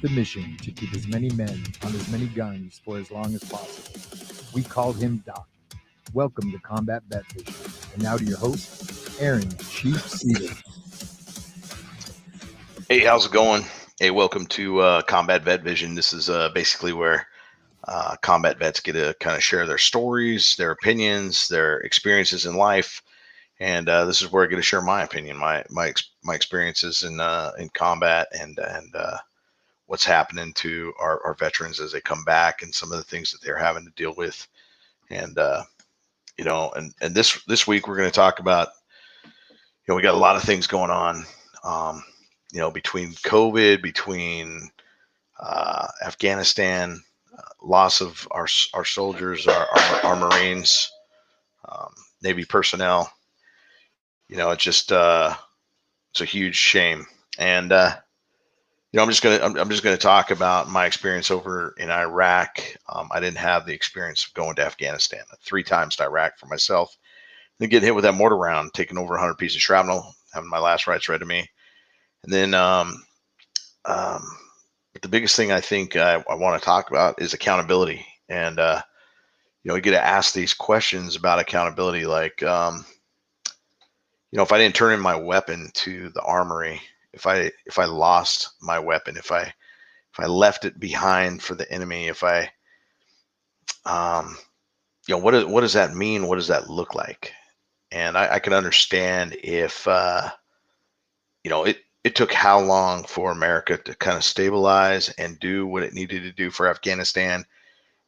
with the mission to keep as many men on as many guns for as long as possible. We called him Doc. Welcome to Combat Vet Vision. And now to your host, Aaron Chief Cedar. Hey, how's it going? Hey, welcome to Combat Vet Vision. This is basically where combat vets get to kind of share their stories, their opinions, their experiences in life, and this is where I get to share my opinion, my experiences in combat, and what's happening to our veterans as they come back, and some of the things that they're having to deal with, and and this week we're going to talk about, we got a lot of things going on. Between COVID, between Afghanistan, loss of our soldiers, our Marines, Navy personnel. It's just it's a huge shame. And I'm just gonna talk about my experience over in Iraq. I didn't have the experience of going to Afghanistan. 3 times to Iraq for myself, then getting hit with that mortar round, taking over 100 pieces of shrapnel, having my last rites read to me. And then but the biggest thing I think I want to talk about is accountability. And we get to ask these questions about accountability, like if I didn't turn in my weapon to the armory, if I lost my weapon, if I left it behind for the enemy, if I what does that mean? What does that look like? And I can understand if it took how long for America to kind of stabilize and do what it needed to do for Afghanistan,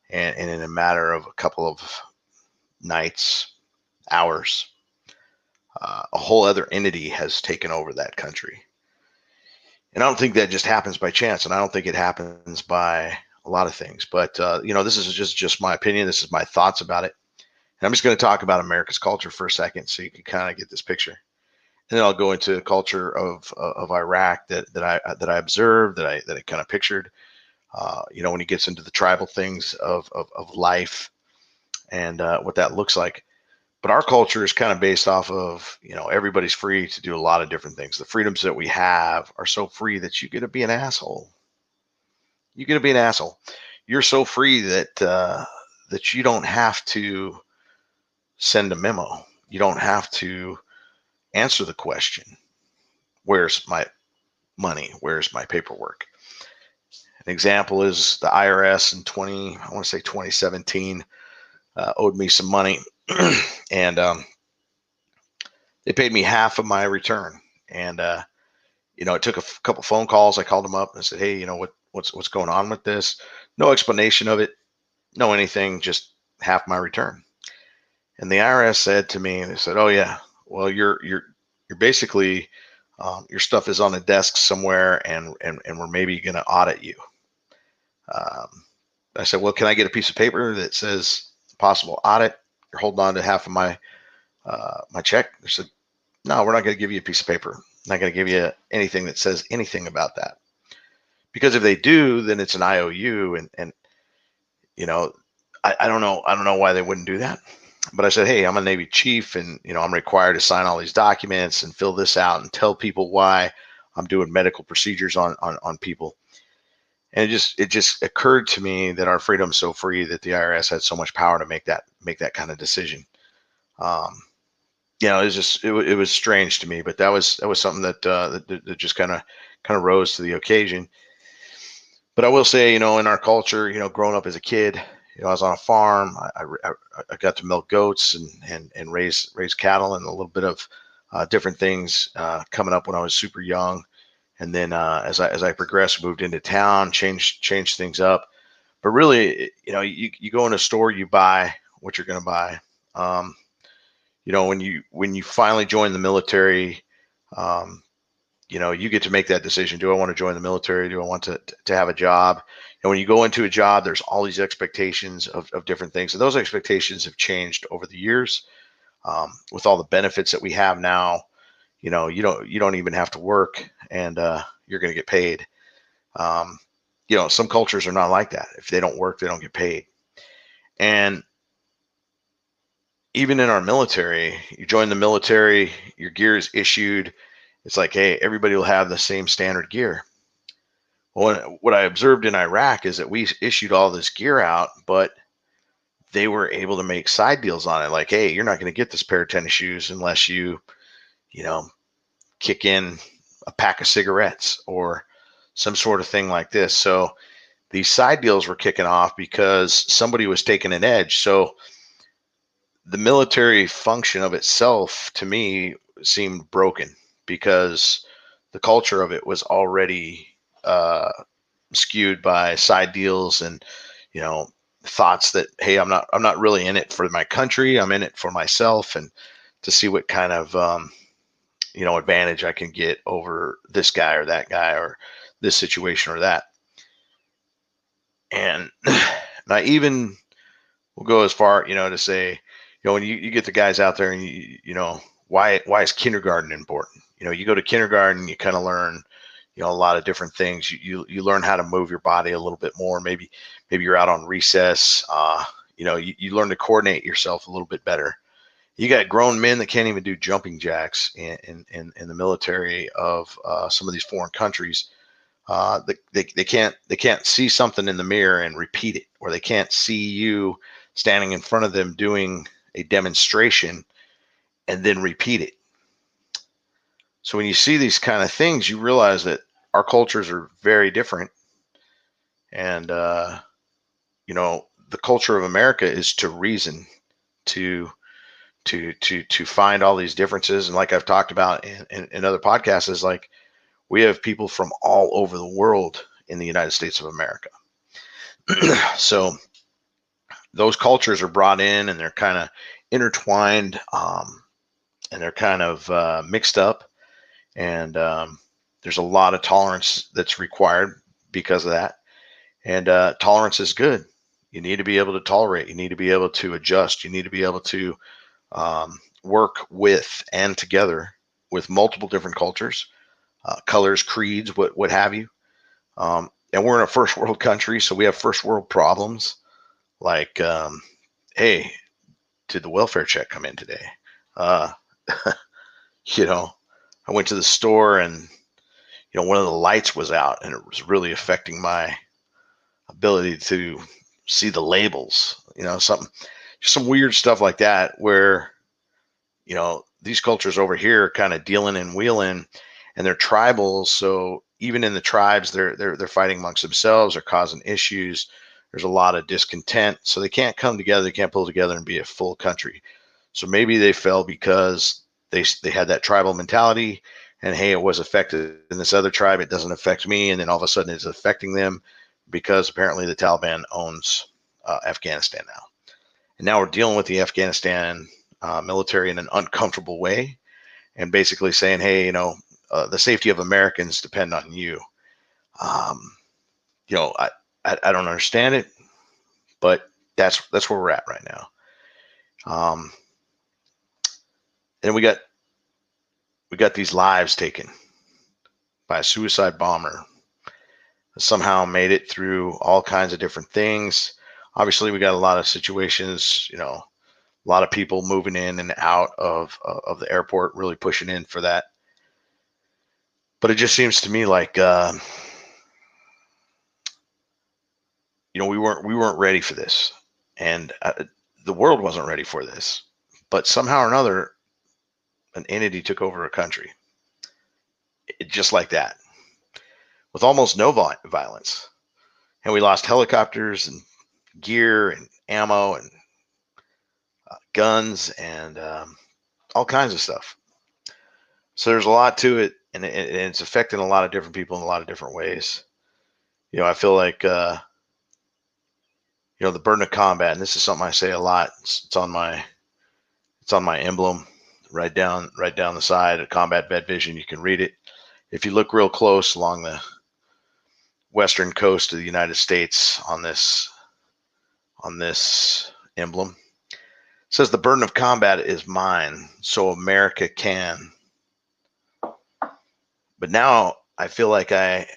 and in a matter of a couple of nights, hours, a whole other entity has taken over that country. And I don't think that just happens by chance, and I don't think it happens by a lot of things. But this is just my opinion. This is my thoughts about it, and I'm just going to talk about America's culture for a second, so you can kind of get this picture. And then I'll go into the culture of Iraq that I observed, that I kind of pictured. When he gets into the tribal things of life and what that looks like. But our culture is kind of based off of, everybody's free to do a lot of different things. The freedoms that we have are so free that you get to be an asshole. You get to be an asshole. You're so free that that you don't have to send a memo. You don't have to answer the question, where's my money? Where's my paperwork? An example is the IRS in 2017 owed me some money, and they paid me half of my return. And it took a couple phone calls. I called them up and said, hey, what's going on with this? No explanation of it, no anything, just half my return. And the IRS said to me, they said, oh yeah, well, you're basically your stuff is on a desk somewhere, and we're maybe going to audit you. I said, well, can I get a piece of paper that says possible audit? You're holding on to half of my my check. They said, no, we're not going to give you a piece of paper. I'm not going to give you anything that says anything about that, because if they do, then it's an IOU, and I don't know why they wouldn't do that. But I said, hey, I'm a Navy chief, and I'm required to sign all these documents and fill this out and tell people why I'm doing medical procedures on people. And it just occurred to me that our freedom's so free that the IRS had so much power to make that kind of decision. It was strange to me, but that was something that just kind of rose to the occasion. But I will say, in our culture, growing up as a kid, I was on a farm. I got to milk goats and raise cattle, and a little bit of different things coming up when I was super young. And then as I progressed, moved into town, changed things up. But really, you go in a store, you buy what you're going to buy. When you finally join the military, you get to make that decision. Do I want to join the military? Do I want to have a job? And when you go into a job, there's all these expectations of different things. And those expectations have changed over the years. With all the benefits that we have now, you don't even have to work, and you're going to get paid. Some cultures are not like that. If they don't work, they don't get paid. And even in our military, you join the military, your gear is issued. It's like, hey, everybody will have the same standard gear. What I observed in Iraq is that we issued all this gear out, but they were able to make side deals on it. Like, hey, you're not going to get this pair of tennis shoes unless you know, kick in a pack of cigarettes or some sort of thing like this. So these side deals were kicking off because somebody was taking an edge. So the military function of itself, to me, seemed broken because the culture of it was already skewed by side deals and, you know, thoughts that, hey, I'm not really in it for my country. I'm in it for myself and to see what kind of advantage I can get over this guy or that guy or this situation or that. And I even will go as far, to say, when you get the guys out there and why is kindergarten important? You go to kindergarten, you kind of learn, a lot of different things. You learn how to move your body a little bit more. Maybe you're out on recess. You learn to coordinate yourself a little bit better. You got grown men that can't even do jumping jacks in the military of some of these foreign countries. They can't see something in the mirror and repeat it, or they can't see you standing in front of them doing a demonstration and then repeat it. So when you see these kind of things, you realize that our cultures are very different. And, the culture of America is to reason, to find all these differences. And like I've talked about in other podcasts, is like we have people from all over the world in the United States of America. So those cultures are brought in and they're kind of intertwined, and they're kind of mixed up. And there's a lot of tolerance that's required because of that. And tolerance is good. You need to be able to tolerate. You need to be able to adjust. You need to be able to work with and together with multiple different cultures, colors, creeds, what have you. And we're in a first world country, so we have first world problems. Like, hey, did the welfare check come in today? I went to the store and one of the lights was out and it was really affecting my ability to see the labels. Some weird stuff like that where these cultures over here are kind of dealing and wheeling, and they're tribal. So even in the tribes, they're fighting amongst themselves. They're causing issues. There's a lot of discontent. So they can't come together. They can't pull together and be a full country. So maybe they fell because they had that tribal mentality, and hey, it was affected in this other tribe. It doesn't affect me. And then all of a sudden it's affecting them because apparently the Taliban owns Afghanistan now. And now we're dealing with the Afghanistan military in an uncomfortable way, and basically saying, hey, the safety of Americans depend on you. I don't understand it, but that's where we're at right now. And we got these lives taken by a suicide bomber. Somehow made it through all kinds of different things. Obviously, we got a lot of situations, a lot of people moving in and out of the airport, really pushing in for that. But it just seems to me like, we weren't ready for this, and the world wasn't ready for this. But somehow or another, an entity took over a country, just like that, with almost no violence, and we lost helicopters and gear and ammo and guns and all kinds of stuff. So there's a lot to it, and it's affecting a lot of different people in a lot of different ways. I feel like the burden of combat, and this is something I say a lot. It's on my emblem, right down the side of Combat Vet Vision. You can read it if you look real close along the western coast of the United States on this emblem. It says the burden of combat is mine, so America can. But now I feel like I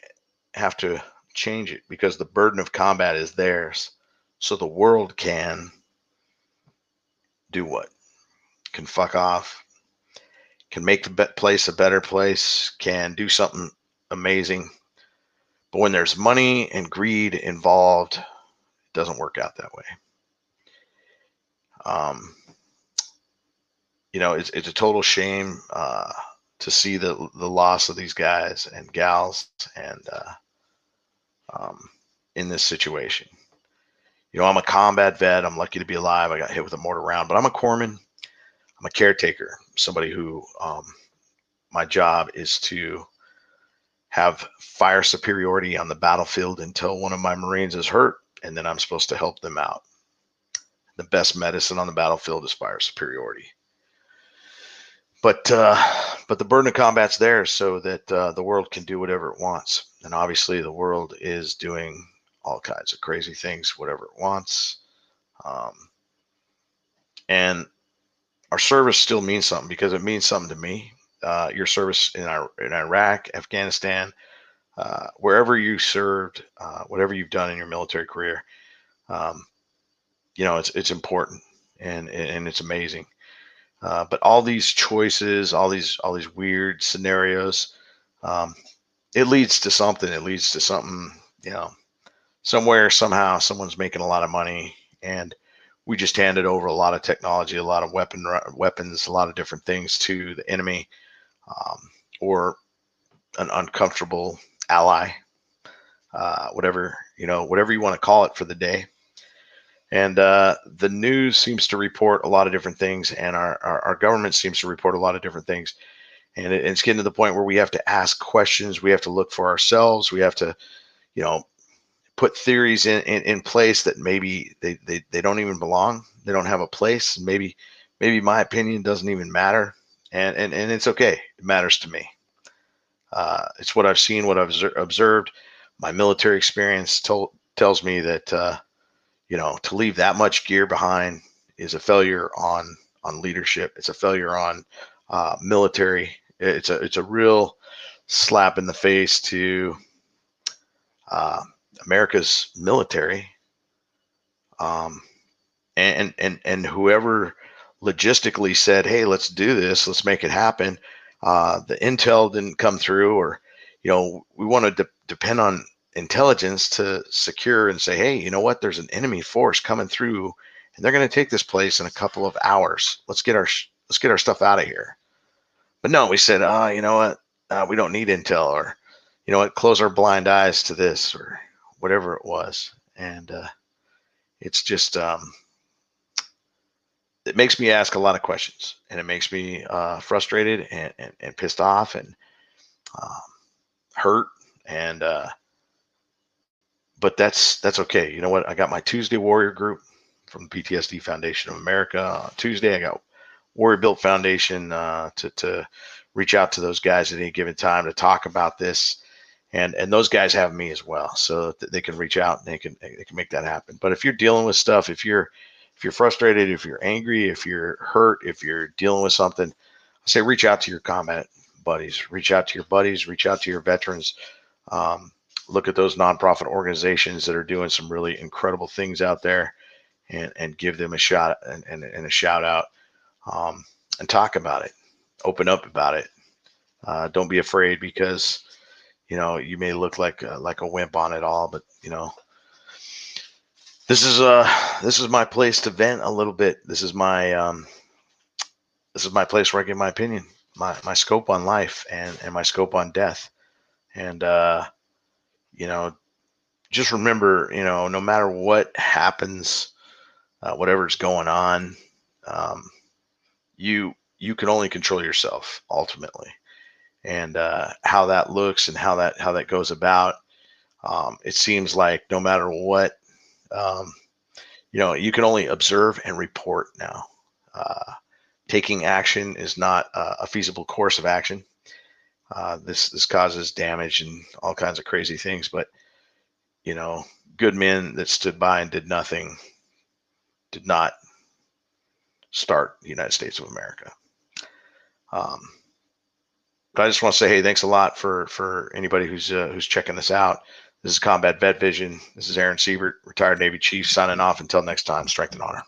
have to change it, because the burden of combat is theirs, so the world can do what? Can fuck off, can make the place a better place, can do something amazing. But when there's money and greed involved, it doesn't work out that way. You know, it's a total shame to see the loss of these guys and gals, and in this situation. You know, I'm a combat vet. I'm lucky to be alive. I got hit with a mortar round, but I'm a corpsman. I'm a caretaker, somebody who my job is to have fire superiority on the battlefield until one of my Marines is hurt, and then I'm supposed to help them out. The best medicine on the battlefield is fire superiority. But the burden of combat's there so that the world can do whatever it wants. And obviously the world is doing all kinds of crazy things, whatever it wants. And our service still means something, because it means something to me. Your service in Iraq, Afghanistan, wherever you served, whatever you've done in your military career, you know, it's important, and it's amazing. But all these choices, all these weird scenarios, it leads to something. It leads to something, you know, somewhere, somehow, someone's making a lot of money, and we just handed over a lot of technology, a lot of weapons, a lot of different things to the enemy, or an uncomfortable ally, whatever you want to call it for the day. And the news seems to report a lot of different things, and our government seems to report a lot of different things. And it's getting to the point where we have to ask questions. We have to look for ourselves. We have to, you know, put theories in place that maybe they don't even belong. They don't have a place. Maybe my opinion doesn't even matter. And it's okay. It matters to me. It's what I've seen, what I've observed. My military experience tells me that, you know, to leave that much gear behind is a failure on leadership. It's a failure on military. It's a real slap in the face to America's military, and whoever logistically said, "Hey, let's do this. Let's make it happen." The intel didn't come through, or, you know, we want to depend on intelligence to secure and say, "Hey, you know what? There's an enemy force coming through, and they're going to take this place in a couple of hours. Let's get our stuff out of here." But no, we said, you know what? We don't need intel, or, you know what? Close our blind eyes to this, or whatever it was. And it's just, it makes me ask a lot of questions, and it makes me frustrated and pissed off, and hurt. And but that's okay. You know what? I got my Tuesday Warrior group from the PTSD Foundation of America. On Tuesday, I got Warrior Built Foundation to reach out to those guys at any given time to talk about this. And those guys have me as well, so that they can reach out and they can make that happen. But if you're dealing with stuff, if you're frustrated, if you're angry, if you're hurt, if you're dealing with something, I say reach out to your combat buddies, reach out to your buddies, reach out to your veterans. Look at those nonprofit organizations that are doing some really incredible things out there, and give them a shot and a shout out, and talk about it, open up about it. Don't be afraid, because, you know, you may look like a wimp on it all, but, you know, this is my place to vent a little bit. This is my place where I give my opinion, my scope on life, and my scope on death. And you know, just remember, you know, no matter what happens, whatever's going on, you can only control yourself ultimately. And how that looks and how that goes about, it seems like no matter what, you know, you can only observe and report now. Taking action is not a feasible course of action. This causes damage and all kinds of crazy things. But, you know, good men that stood by and did nothing did not start the United States of America. But I just want to say, hey, thanks a lot for anybody who's checking this out. This is Combat Vet Vision. This is Aaron Siebert, retired Navy Chief, signing off. Until next time, strength and honor.